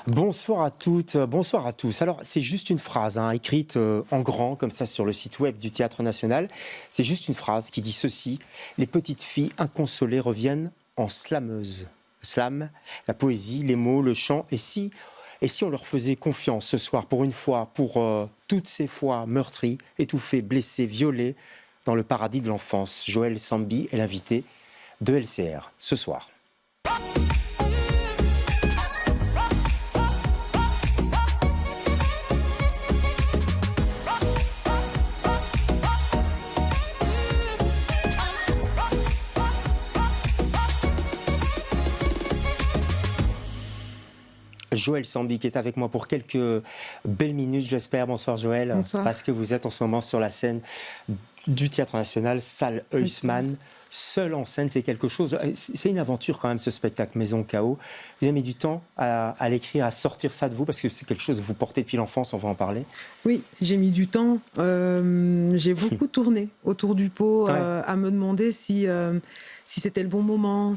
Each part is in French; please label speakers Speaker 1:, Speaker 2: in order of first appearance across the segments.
Speaker 1: Bonsoir à toutes, bonsoir à tous. Alors, c'est juste une phrase écrite en grand, comme ça, sur le site web du Théâtre National. C'est juste une phrase qui dit ceci: les petites filles inconsolées reviennent en slameuses. Slam, la poésie, les mots, le chant. Et si on leur faisait confiance ce soir, pour une fois, pour toutes ces fois meurtries, étouffées, blessées, violées, dans le paradis de l'enfance? Joël Samby est l'invité de LCR ce soir. Joël Samby qui est avec moi pour quelques belles minutes, j'espère. Bonsoir Joël.
Speaker 2: Bonsoir.
Speaker 1: Parce que vous êtes en ce moment sur la scène du Théâtre National, salle Huysmans. Seul en scène, c'est quelque chose. C'est une aventure quand même, ce spectacle Maison Chaos. Vous avez mis du temps à l'écrire, à sortir ça de vous, parce que c'est quelque chose que vous portez depuis l'enfance, on va en parler.
Speaker 2: Oui, j'ai mis du temps. J'ai beaucoup tourné autour du pot à me demander si c'était le bon moment,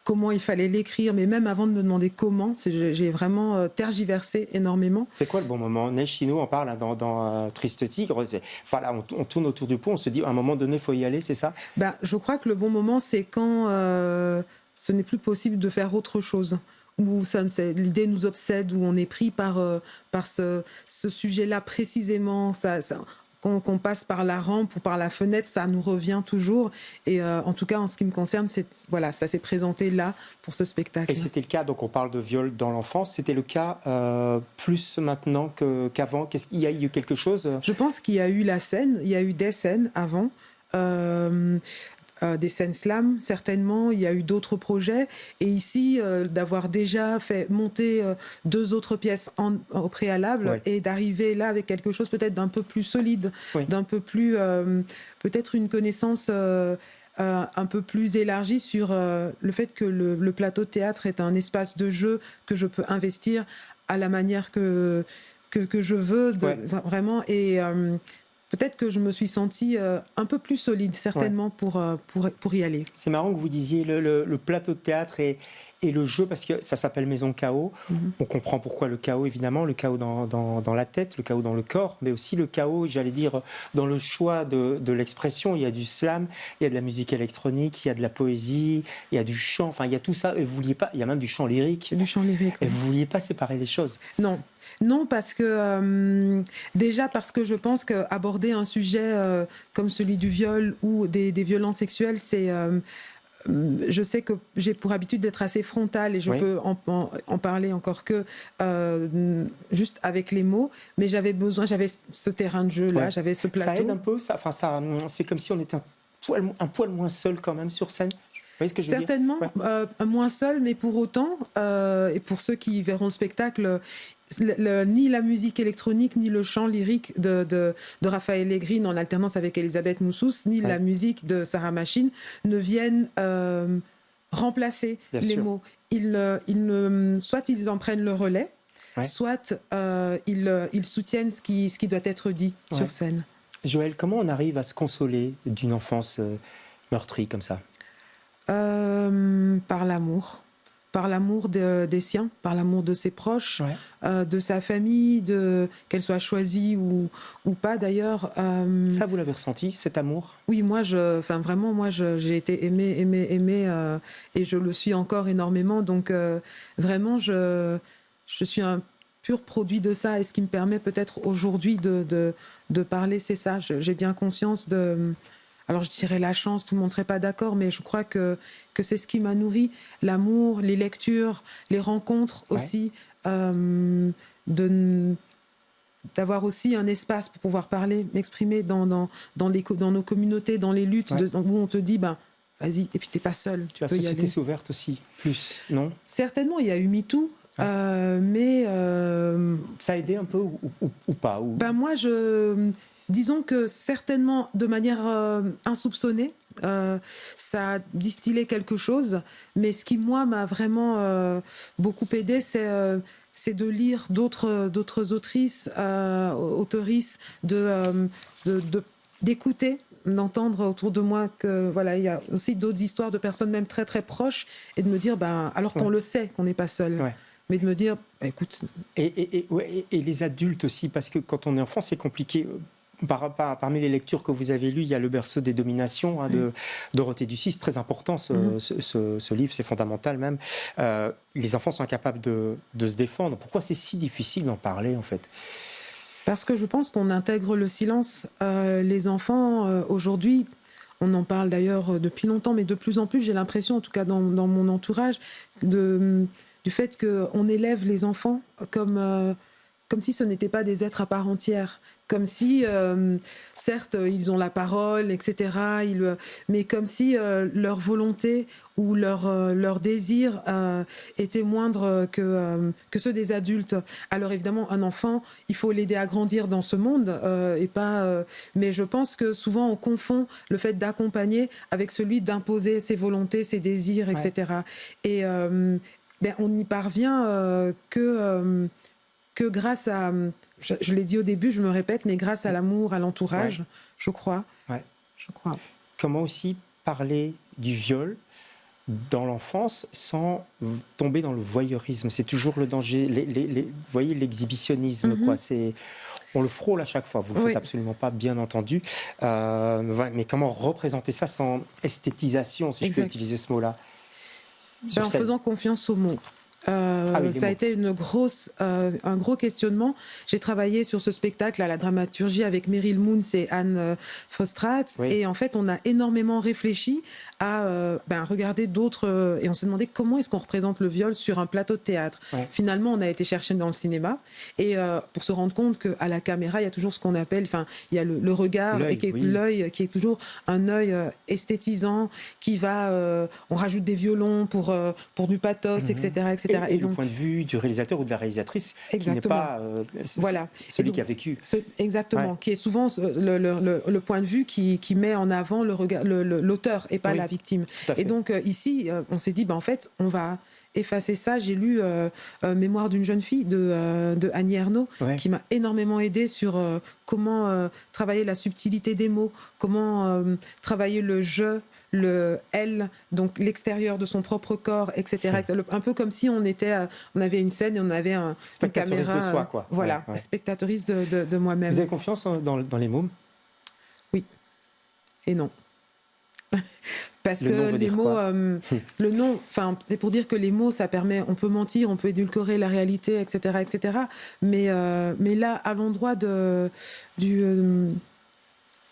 Speaker 2: comment il fallait l'écrire, mais même avant de me demander comment, j'ai vraiment tergiversé énormément.
Speaker 1: C'est quoi le bon moment? Neige Chino en parle dans Triste Tigre. Enfin là, on tourne autour du pot, on se dit à un moment donné, il faut y aller, c'est ça?
Speaker 2: Je crois que le bon moment, c'est quand ce n'est plus possible de faire autre chose. Où l'idée nous obsède, où on est pris par ce sujet-là précisément. Qu'on passe par la rampe ou par la fenêtre, ça nous revient toujours. Et en tout cas, en ce qui me concerne, ça s'est présenté là pour ce spectacle.
Speaker 1: Et c'était le cas, donc on parle de viol dans l'enfance, c'était le cas plus maintenant qu'avant. Il y a eu quelque chose?
Speaker 2: Je pense qu'il y a eu il y a eu des scènes avant. Des scènes slam, certainement. Il y a eu d'autres projets. Et ici, d'avoir déjà fait monter 2 autres pièces au préalable et d'arriver là avec quelque chose peut-être d'un peu plus solide, d'un peu plus... peut-être une connaissance un peu plus élargie sur le fait que le plateau de théâtre est un espace de jeu que je peux investir à la manière que je veux, vraiment. Et... peut-être que je me suis sentie un peu plus solide, certainement, pour y aller.
Speaker 1: C'est marrant que vous disiez le plateau de théâtre et le jeu, parce que ça s'appelle Maison Chaos. On comprend pourquoi le chaos, évidemment, le chaos dans la tête, le chaos dans le corps, mais aussi le chaos, j'allais dire, dans le choix de l'expression. Il y a du slam, il y a de la musique électronique, il y a de la poésie, il y a du chant, enfin, il y a tout ça. Et vous vouliez pas, il y a même du chant lyrique.
Speaker 2: C'est du chant lyrique.
Speaker 1: Et vous ne vouliez pas séparer les choses.
Speaker 2: Non, parce que déjà parce que je pense qu'aborder un sujet comme celui du viol ou des violences sexuelles, c'est je sais que j'ai pour habitude d'être assez frontale et je peux en parler encore que juste avec les mots, mais j'avais ce terrain de jeu là, j'avais ce plateau.
Speaker 1: Ça aide un peu, c'est comme si on était un poil moins seul quand même sur scène. Vous voyez ce que je veux dire?
Speaker 2: Certainement, moins seul, mais pour autant, et pour ceux qui verront le spectacle, ni la musique électronique, ni le chant lyrique de Raphaël Legrin en alternance avec Elisabeth Moussous, ni la musique de Sarah Machine ne viennent remplacer les mots. Soit ils en prennent le relais, soit ils soutiennent ce qui doit être dit sur scène.
Speaker 1: Joël, comment on arrive à se consoler d'une enfance meurtrie comme ça?
Speaker 2: Par l'amour. Par l'amour des siens, par l'amour de ses proches, de sa famille, qu'elle soit choisie ou pas d'ailleurs.
Speaker 1: Ça, vous l'avez ressenti, cet amour?
Speaker 2: Oui, moi, j'ai été aimée, et je le suis encore énormément. Donc, vraiment, je suis un pur produit de ça. Et ce qui me permet peut-être aujourd'hui de parler, c'est ça. J'ai bien conscience de... Alors je dirais la chance, tout le monde ne serait pas d'accord, mais je crois que c'est ce qui m'a nourri, l'amour, les lectures, les rencontres aussi, d'avoir aussi un espace pour pouvoir parler, m'exprimer dans nos communautés, dans les luttes, où on te dit, vas-y, et puis t'es pas seul, tu peux y aller. La
Speaker 1: société s'est ouverte aussi, plus, non?
Speaker 2: Certainement, il y a eu MeToo, mais...
Speaker 1: Ça a aidé un peu ou pas
Speaker 2: Moi, disons que certainement, de manière insoupçonnée, ça a distillé quelque chose. Mais ce qui, moi, m'a vraiment beaucoup aidé, c'est de lire d'autres autrices, auteurices, d'écouter, d'entendre autour de moi que voilà, il y a aussi d'autres histoires de personnes même très très proches, et de me dire, alors qu'on le sait, qu'on n'est pas seul. mais de me dire, bah, écoute...
Speaker 1: Et les adultes aussi, parce que quand on est enfant, c'est compliqué. Parmi les lectures que vous avez lues, il y a Le berceau des dominations de Dorothée Ducis, c'est très important ce livre, c'est fondamental même. Les enfants sont incapables de se défendre. Pourquoi c'est si difficile d'en parler en fait?
Speaker 2: Parce que je pense qu'on intègre le silence. Les enfants, aujourd'hui, on en parle d'ailleurs depuis longtemps, mais de plus en plus, j'ai l'impression, en tout cas dans mon entourage, du fait qu'on élève les enfants comme si ce n'étaient pas des êtres à part entière. Comme si, certes, ils ont la parole, etc., mais comme si leur volonté ou leur désir était moindre que ceux des adultes. Alors évidemment, un enfant, il faut l'aider à grandir dans ce monde, mais je pense que souvent on confond le fait d'accompagner avec celui d'imposer ses volontés, ses désirs, etc. Et on n'y parvient que grâce à... Je l'ai dit au début, je me répète, mais grâce à l'amour, à l'entourage, je crois. Je crois.
Speaker 1: Comment aussi parler du viol dans l'enfance sans tomber dans le voyeurisme? C'est toujours le danger. Vous voyez, l'exhibitionnisme, quoi. On le frôle à chaque fois. Vous ne le faites absolument pas, bien entendu. Mais comment représenter ça sans esthétisation, si je peux utiliser ce mot-là?
Speaker 2: En faisant confiance aux mots. Ça a été un gros questionnement. J'ai travaillé sur ce spectacle à la dramaturgie avec Meryl Moons et Anne Fostrat. Et en fait, on a énormément réfléchi à regarder d'autres... et on s'est demandé comment est-ce qu'on représente le viol sur un plateau de théâtre. Finalement, on a été chercher dans le cinéma. Et pour se rendre compte qu'à la caméra, il y a toujours ce qu'on appelle... il y a le regard, l'œil qui est toujours un œil esthétisant, qui va... on rajoute des violons pour du pathos, etc.
Speaker 1: Et donc, le point de vue du réalisateur ou de la réalisatrice, qui n'est pas celui qui a vécu.
Speaker 2: Exactement, qui est souvent le point de vue qui met en avant l'auteur et pas la victime. Et donc ici, on s'est dit, en fait, on va effacer ça. J'ai lu Mémoire d'une jeune fille de Annie Ernaux, qui m'a énormément aidée sur comment travailler la subtilité des mots, comment travailler le je, le elle, donc l'extérieur de son propre corps, etc. Un peu comme si on avait une scène et on avait une caméra.
Speaker 1: De soi, quoi.
Speaker 2: Voilà, spectatrice de moi-même.
Speaker 1: Vous avez confiance dans les mômes?
Speaker 2: Oui et non. Parce que les mots, le nom, c'est pour dire que les mots, ça permet, on peut mentir, on peut édulcorer la réalité, etc., etc. Mais là, à l'endroit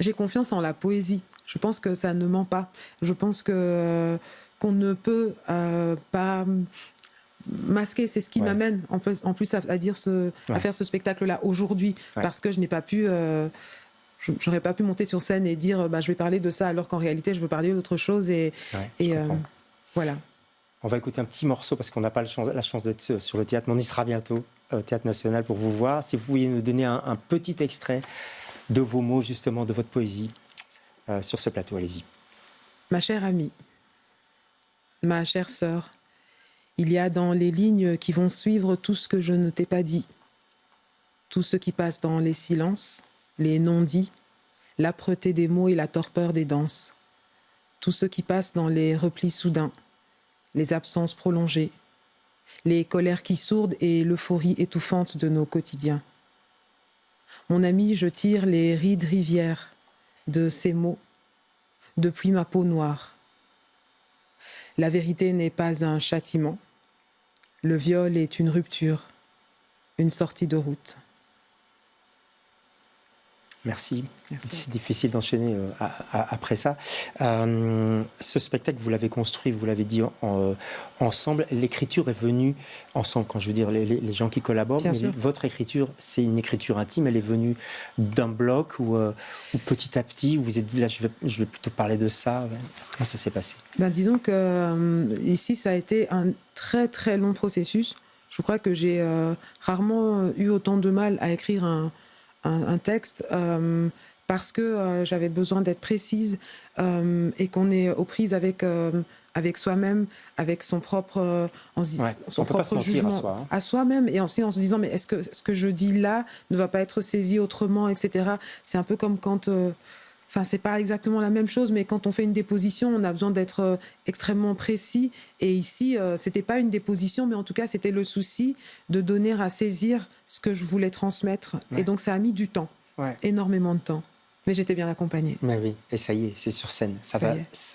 Speaker 2: j'ai confiance en la poésie. Je pense que ça ne ment pas. Je pense qu'on ne peut pas masquer. C'est ce qui m'amène en plus à faire ce spectacle-là aujourd'hui, parce que je n'ai pas pu. J'aurais pas pu monter sur scène et dire je vais parler de ça alors qu'en réalité je veux parler d'autre chose voilà.
Speaker 1: On va écouter un petit morceau parce qu'on n'a pas la chance d'être sur le théâtre, mais on y sera bientôt au Théâtre National pour vous voir. Si vous pouviez nous donner un petit extrait de vos mots, justement, de votre poésie sur ce plateau, allez-y.
Speaker 2: Ma chère amie, ma chère sœur, il y a dans les lignes qui vont suivre tout ce que je ne t'ai pas dit, tout ce qui passe dans les silences, les non-dits, l'âpreté des mots et la torpeur des danses. Tout ce qui passe dans les replis soudains, les absences prolongées, les colères qui sourdent et l'euphorie étouffante de nos quotidiens. Mon ami, je tire les rides rivières de ces mots depuis ma peau noire. La vérité n'est pas un châtiment. Le viol est une rupture, une sortie de route.
Speaker 1: Merci. C'est difficile d'enchaîner après ça. Ce spectacle, vous l'avez construit, vous l'avez dit ensemble. L'écriture est venue ensemble, quand je veux dire les gens qui collaborent. Mais votre écriture, c'est une écriture intime. Elle est venue d'un bloc ou petit à petit, vous vous êtes dit, là, je vais plutôt parler de ça. Comment ça s'est passé?
Speaker 2: Disons que ici, ça a été un très, très long processus. Je crois que j'ai rarement eu autant de mal à écrire un texte parce que j'avais besoin d'être précise et qu'on est aux prises avec soi-même, avec son propre, son propre jugement à soi-même, et aussi en se disant mais est-ce que ce que je dis là ne va pas être saisi autrement, etc. C'est un peu comme quand Enfin, c'est pas exactement la même chose, mais quand on fait une déposition, on a besoin d'être extrêmement précis. Et ici, c'était pas une déposition, mais en tout cas, c'était le souci de donner à saisir ce que je voulais transmettre. Ouais. Et donc, ça a mis du temps, énormément de temps. Mais j'étais bien accompagnée.
Speaker 1: Mais oui, et ça y est, c'est sur scène. Ça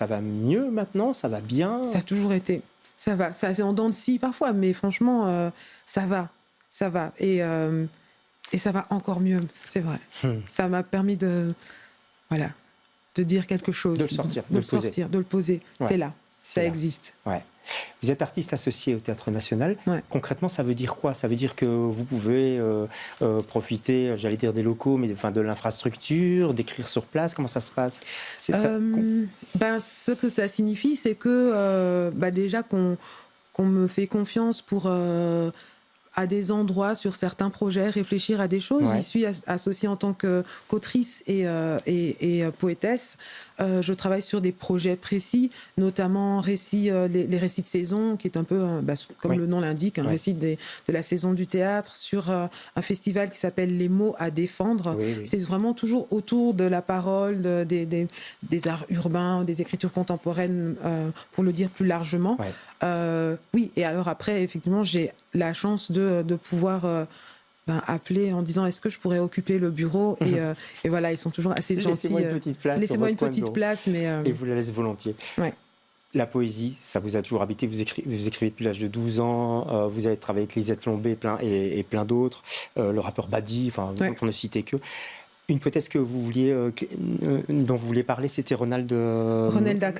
Speaker 1: va mieux maintenant, ça va bien.
Speaker 2: Ça a toujours été. Ça va. Ça, c'est en dents de scie parfois, mais franchement, ça va. Ça va. Et ça va encore mieux, c'est vrai. Ça m'a permis de dire quelque chose.
Speaker 1: De le sortir,
Speaker 2: de le poser. Ouais. C'est là, ça existe.
Speaker 1: Ouais. Vous êtes artiste associé au Théâtre National. Ouais. Concrètement, ça veut dire quoi? Ça veut dire que vous pouvez profiter, j'allais dire des locaux, mais de l'infrastructure, d'écrire sur place. Comment ça se passe?
Speaker 2: C'est ça. Ce que ça signifie, c'est que déjà qu'on me fait confiance pour... à des endroits, sur certains projets, réfléchir à des choses. Ouais. J'y suis associée en tant qu'autrice et poétesse. Je travaille sur des projets précis, notamment les récits de saison, qui est un peu, comme le nom l'indique, un récit de la saison du théâtre, sur un festival qui s'appelle Les mots à défendre. Oui. C'est vraiment toujours autour de la parole, des arts urbains, des écritures contemporaines, pour le dire plus largement. Ouais. Oui, et alors après, effectivement, j'ai la chance de pouvoir appeler en disant est-ce que je pourrais occuper le bureau et voilà, ils sont toujours assez gentils.
Speaker 1: Laissez-moi une petite place.
Speaker 2: Laissez-moi une petite place, mais
Speaker 1: et vous la laissez volontiers. Ouais. La poésie, ça vous a toujours habité. Vous écrivez depuis l'âge de 12 ans. Vous avez travaillé avec Lisette Lombé et plein d'autres. Le rappeur Badi, pour ne citer que. Une poétesse que vous vouliez, dont vous vouliez parler, c'était
Speaker 2: Ronelda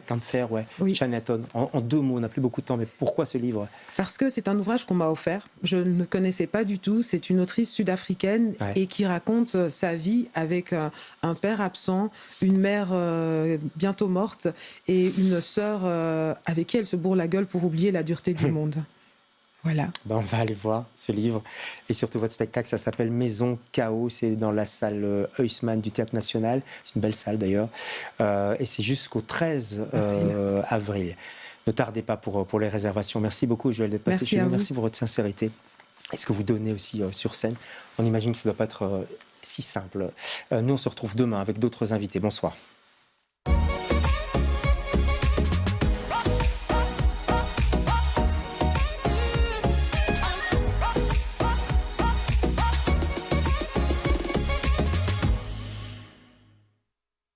Speaker 1: Kampfer, oui. Chinatown. En 2 mots, on n'a plus beaucoup de temps, mais pourquoi ce livre?
Speaker 2: Parce que c'est un ouvrage qu'on m'a offert. Je ne connaissais pas du tout. C'est une autrice sud-africaine et qui raconte sa vie avec un père absent, une mère bientôt morte et une sœur avec qui elle se bourre la gueule pour oublier la dureté du monde. Voilà.
Speaker 1: On va aller voir ce livre et surtout votre spectacle, ça s'appelle Maison Chaos, c'est dans la salle Huysmans du Théâtre National, c'est une belle salle d'ailleurs, et c'est jusqu'au 13 avril. Ne tardez pas pour les réservations. Merci beaucoup Joëlle d'être passée chez nous, merci pour votre sincérité et ce que vous donnez aussi sur scène. On imagine que ça ne doit pas être si simple. Nous on se retrouve demain avec d'autres invités. Bonsoir.